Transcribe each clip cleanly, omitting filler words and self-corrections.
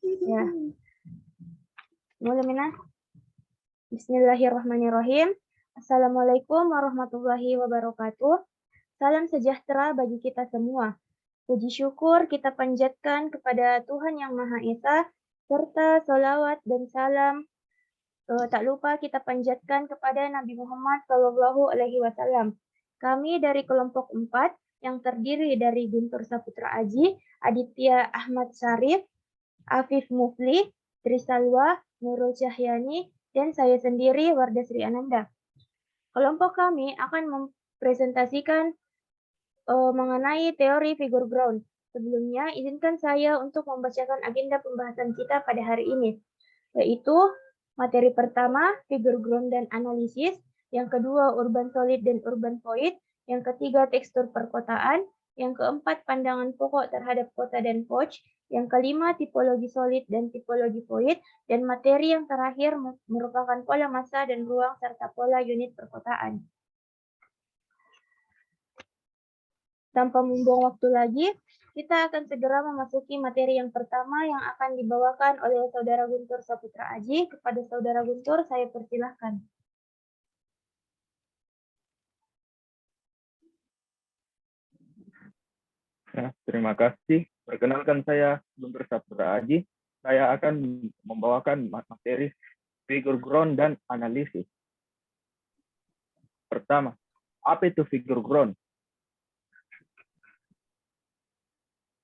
Ya. Mulai mina. Bismillahirrahmanirrahim. Assalamualaikum warahmatullahi wabarakatuh. Salam sejahtera bagi kita semua. Puji syukur kita panjatkan kepada Tuhan Yang Maha Esa, serta salawat dan salam tak lupa kita panjatkan kepada Nabi Muhammad SAW. Kami dari kelompok 4 yang terdiri dari Guntur Saputra Aji, Aditya Ahmad Syarif, Afif Mufli, Trisalwa, Nurul Cahyani, dan saya sendiri Wardah Sri Ananda. Kelompok kami akan mempresentasikan mengenai teori figure ground. Sebelumnya, izinkan saya untuk membacakan agenda pembahasan kita pada hari ini, yaitu materi pertama, figure ground dan analisis, yang kedua, urban solid dan urban void, yang ketiga, tekstur perkotaan, yang keempat, pandangan pokok terhadap kota dan pouch, yang kelima, tipologi solid dan tipologi void, dan materi yang terakhir merupakan pola massa dan ruang serta pola unit perkotaan. Tanpa membuang waktu lagi, kita akan segera memasuki materi yang pertama yang akan dibawakan oleh Saudara Guntur Saputra Aji. Kepada Saudara Guntur, saya persilahkan. Ya, terima kasih. Perkenalkan saya Guntur Saputra Aji. Saya akan membawakan materi figure ground dan analisis. Pertama, apa itu figure ground?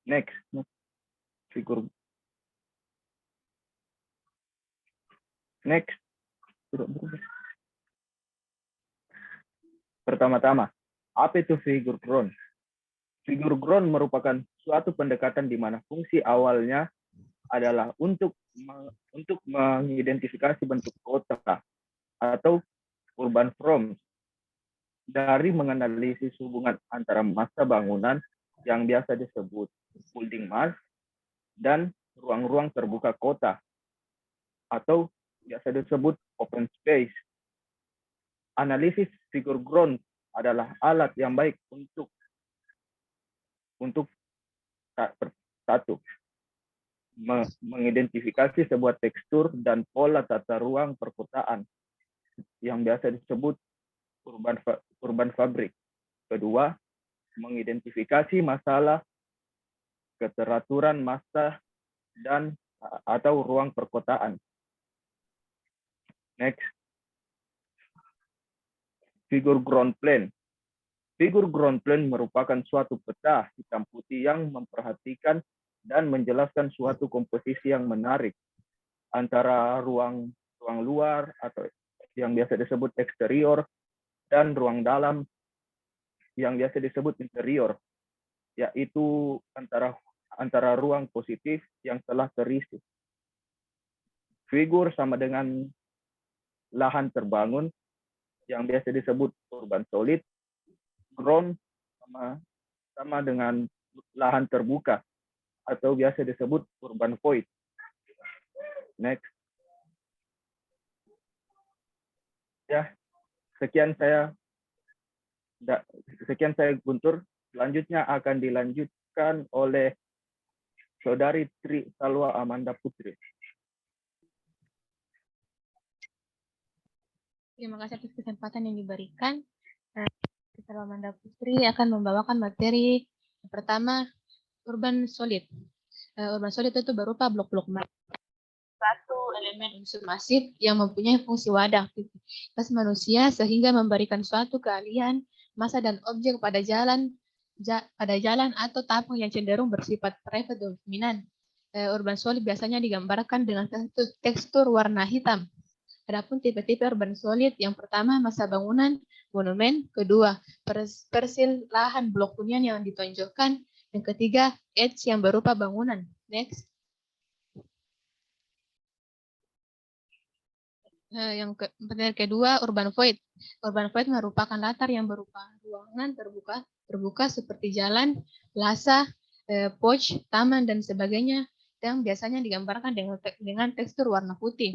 Next. Figure. Next. Pertama-tama, apa itu figure ground? Figure ground merupakan suatu pendekatan di mana fungsi awalnya adalah untuk mengidentifikasi bentuk kota atau urban forms dari menganalisis hubungan antara massa bangunan yang biasa disebut building mass dan ruang-ruang terbuka kota atau biasa disebut open space. Analisis figure ground adalah alat yang baik untuk satu, mengidentifikasi sebuah tekstur dan pola tata ruang perkotaan yang biasa disebut urban fabric. Kedua, mengidentifikasi masalah keteraturan massa dan atau ruang perkotaan. Next, figure ground plan. Figure ground plan merupakan suatu peta hitam putih yang memperhatikan dan menjelaskan suatu komposisi yang menarik antara ruang luar atau yang biasa disebut eksterior dan ruang dalam yang biasa disebut interior, yaitu antara ruang positif yang telah terisi. Figur sama dengan lahan terbangun yang biasa disebut urban solid. Ground sama dengan lahan terbuka atau biasa disebut urban void. Next. Ya, sekian saya Guntur. Selanjutnya akan dilanjutkan oleh Saudari Tri Salwa Amanda Putri. Terima kasih atas kesempatan yang diberikan. Salwa Amanda Putri akan membawakan materi yang pertama, urban solid. Urban solid itu berupa blok-blok satu elemen unsur masif yang mempunyai fungsi wadah aktivitas manusia sehingga memberikan suatu keahlian massa dan objek pada jalan atau tampang yang cenderung bersifat private dominan. Urban solid biasanya digambarkan dengan tekstur warna hitam. Adapun tipe-tipe urban solid, yang pertama massa bangunan, monumen, kedua persil lahan blok hunian yang ditonjolkan, yang ketiga edge yang berupa bangunan. Next. Yang kedua urban void. Urban void merupakan latar yang berupa ruangan terbuka seperti jalan, plaza, pouch, taman dan sebagainya, yang biasanya digambarkan dengan tekstur warna putih.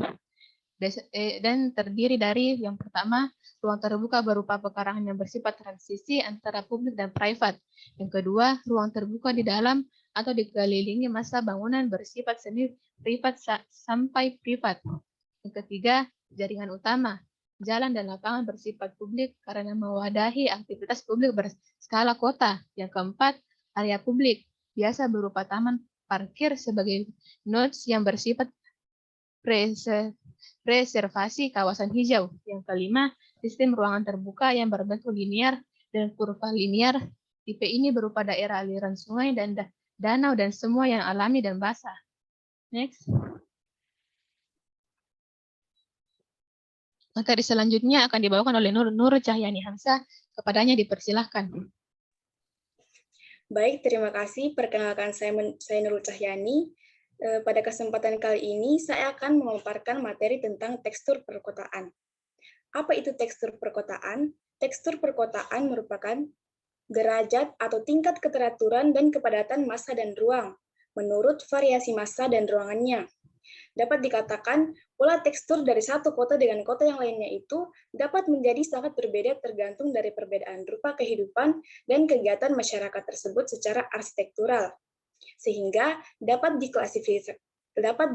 Dan terdiri dari yang pertama, ruang terbuka berupa pekarangan yang bersifat transisi antara publik dan private. Yang kedua, ruang terbuka di dalam atau dikelilingi massa bangunan bersifat semi privat sampai privat. Yang ketiga, jaringan utama. Jalan dan lapangan bersifat publik karena mewadahi aktivitas publik berskala kota. Yang keempat, area publik. Biasa berupa taman parkir sebagai nodes yang bersifat reservasi kawasan hijau. Yang kelima, sistem ruangan terbuka yang berbentuk linear dan kurva linear. Tipe ini berupa daerah aliran sungai dan danau dan semua yang alami dan basah. Next. Materi selanjutnya akan dibawakan oleh Nur Cahyani Hamzah. Kepadanya dipersilahkan. Baik, terima kasih. Perkenalkan saya Nurul Cahyani. Pada kesempatan kali ini saya akan memaparkan materi tentang tekstur perkotaan. Apa itu tekstur perkotaan? Tekstur perkotaan merupakan derajat atau tingkat keteraturan dan kepadatan massa dan ruang menurut variasi massa dan ruangannya. Dapat dikatakan, pola tekstur dari satu kota dengan kota yang lainnya itu dapat menjadi sangat berbeda tergantung dari perbedaan rupa kehidupan dan kegiatan masyarakat tersebut secara arsitektural, sehingga dapat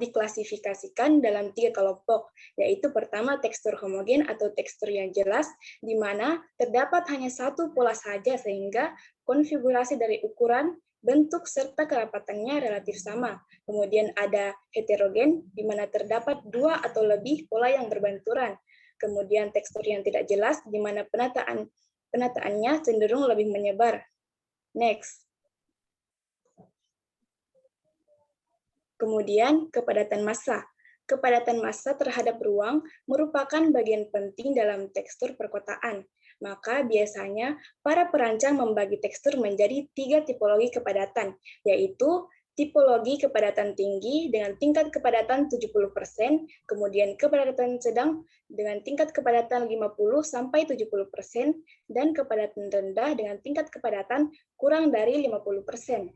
diklasifikasikan dalam 3 kelompok, yaitu pertama tekstur homogen atau tekstur yang jelas, di mana terdapat hanya satu pola saja sehingga konfigurasi dari ukuran, bentuk, serta kerapatannya relatif sama. Kemudian ada heterogen, di mana terdapat 2 atau lebih pola yang berbenturan. Kemudian tekstur yang tidak jelas, di mana penataannya cenderung lebih menyebar. Next. Kemudian kepadatan massa. Kepadatan massa terhadap ruang merupakan bagian penting dalam tekstur perkotaan. Maka biasanya para perancang membagi tekstur menjadi 3 tipologi kepadatan, yaitu tipologi kepadatan tinggi dengan tingkat kepadatan 70%, kemudian kepadatan sedang dengan tingkat kepadatan 50-70%, dan kepadatan rendah dengan tingkat kepadatan kurang dari 50%.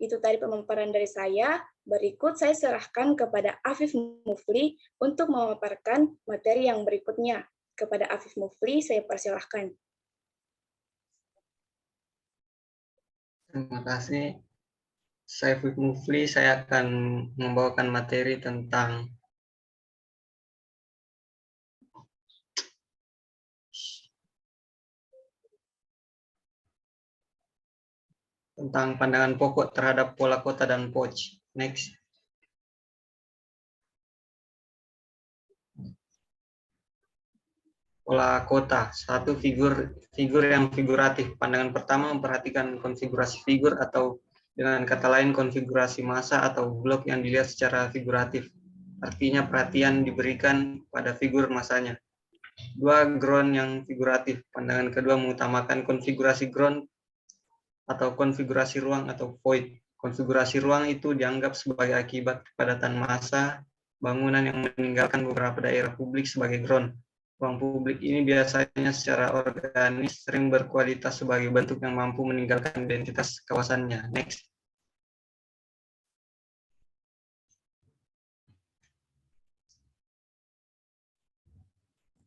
Itu tadi pemaparan dari saya. Berikut saya serahkan kepada Afif Mufli untuk memaparkan materi yang berikutnya. Kepada Afif Mufli, saya persilahkan. Terima kasih. Saya Afif Mufli, saya akan membawakan materi tentang pandangan pokok terhadap pola kota dan POC. Next. Pola kota, satu figur yang figuratif. Pandangan pertama memperhatikan konfigurasi figur atau dengan kata lain konfigurasi massa atau blok yang dilihat secara figuratif. Artinya perhatian diberikan pada figur massanya. 2. Ground yang figuratif. Pandangan kedua mengutamakan konfigurasi ground atau konfigurasi ruang atau void. Konfigurasi ruang itu dianggap sebagai akibat kepadatan massa bangunan yang meninggalkan beberapa daerah publik sebagai ground. Ruang publik ini biasanya secara organis sering berkualitas sebagai bentuk yang mampu meninggalkan identitas kawasannya. Next.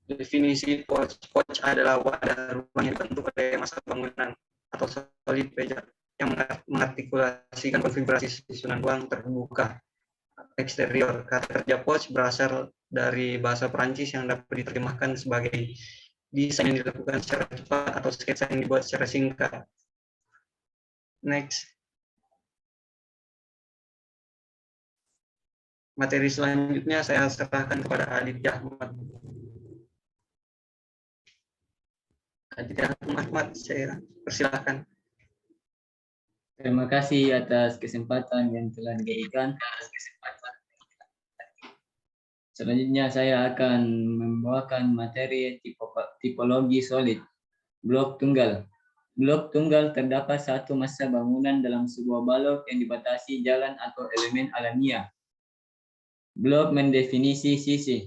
Definisi POC. POC adalah wadah ruang yang dibentuk oleh massa bangunan atau solid pressure yang mengartikulasikan konfigurasi susunan ruang terbuka eksterior. Kata kerja POC berasal dari bahasa Perancis yang dapat diterjemahkan sebagai desain yang dilakukan secara cepat atau sketsa yang dibuat secara singkat. Next. Materi selanjutnya saya serahkan kepada Aditya Ahmad. Aditya Ahmad, saya persilahkan. Terima kasih atas kesempatan yang telah diberikan. Selanjutnya saya akan membawakan materi tipologi solid. Blok tunggal. Blok tunggal terdapat satu massa bangunan dalam sebuah balok yang dibatasi jalan atau elemen alamiah. Blok mendefinisi sisi.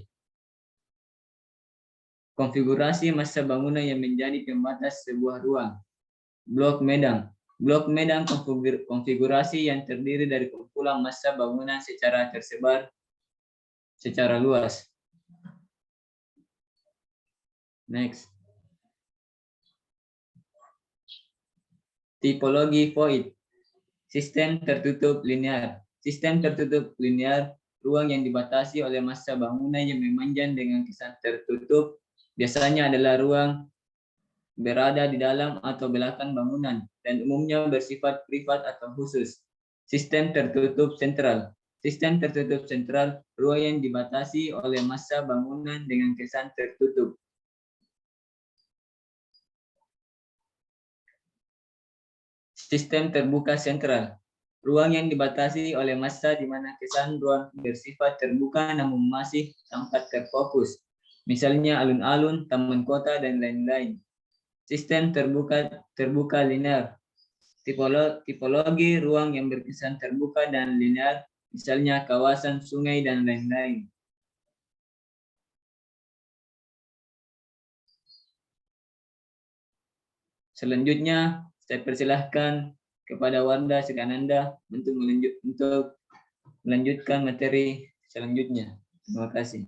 Konfigurasi massa bangunan yang menjadi pembatas sebuah ruang. Blok medang. Blok medang konfigurasi yang terdiri dari kumpulan massa bangunan secara tersebar secara luas. Next. Tipologi void. Sistem tertutup linear. Sistem tertutup linear, ruang yang dibatasi oleh massa bangunan yang memanjang dengan kesan tertutup, biasanya adalah ruang berada di dalam atau belakang bangunan, dan umumnya bersifat privat atau khusus. Sistem tertutup sentral. Sistem tertutup sentral, ruang yang dibatasi oleh massa bangunan dengan kesan tertutup. Sistem terbuka sentral, ruang yang dibatasi oleh massa di mana kesan ruang bersifat terbuka namun masih tampak terfokus, misalnya alun-alun, taman kota, dan lain-lain. Sistem terbuka linear, tipologi ruang yang berkesan terbuka dan linear, misalnya kawasan sungai dan lain-lain. Selanjutnya, saya persilahkan kepada Wardah Sukananda untuk melanjutkan materi selanjutnya. Terima kasih.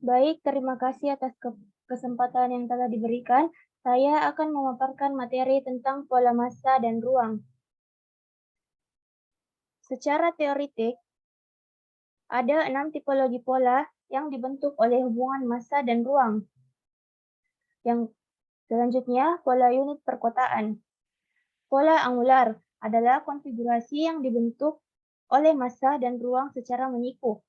Baik, terima kasih atas kesempatan yang telah diberikan. Saya akan memaparkan materi tentang pola massa dan ruang. Secara teoritik, ada 6 tipologi pola yang dibentuk oleh hubungan massa dan ruang. Yang selanjutnya, pola unit perkotaan. Pola angular adalah konfigurasi yang dibentuk oleh massa dan ruang secara menyiku.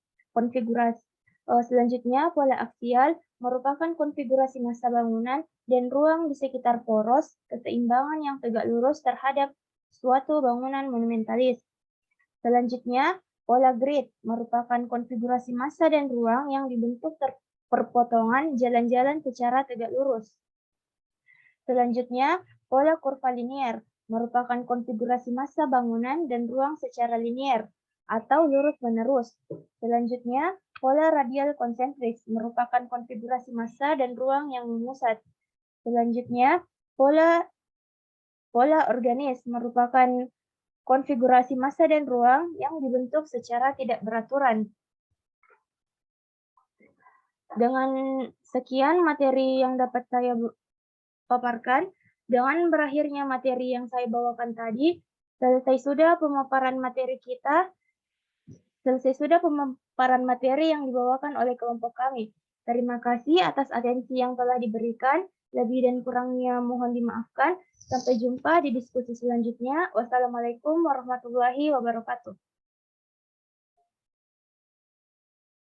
Selanjutnya, pola aksial merupakan konfigurasi massa bangunan dan ruang di sekitar poros, keseimbangan yang tegak lurus terhadap suatu bangunan monumentalis. Selanjutnya, pola grid merupakan konfigurasi massa dan ruang yang dibentuk perpotongan jalan-jalan secara tegak lurus. Selanjutnya, pola kurva linier merupakan konfigurasi massa bangunan dan ruang secara linier atau lurus-menerus. Selanjutnya, pola radial konsentris merupakan konfigurasi massa dan ruang yang memusat. Selanjutnya, pola organis merupakan konfigurasi massa dan ruang yang dibentuk secara tidak beraturan. Dengan sekian materi yang dapat saya paparkan, dengan berakhirnya materi yang saya bawakan tadi, selesai sudah pemaparan materi yang dibawakan oleh kelompok kami. Terima kasih atas atensi yang telah diberikan. Lebih dan kurangnya mohon dimaafkan. Sampai jumpa di diskusi selanjutnya. Wassalamualaikum warahmatullahi wabarakatuh.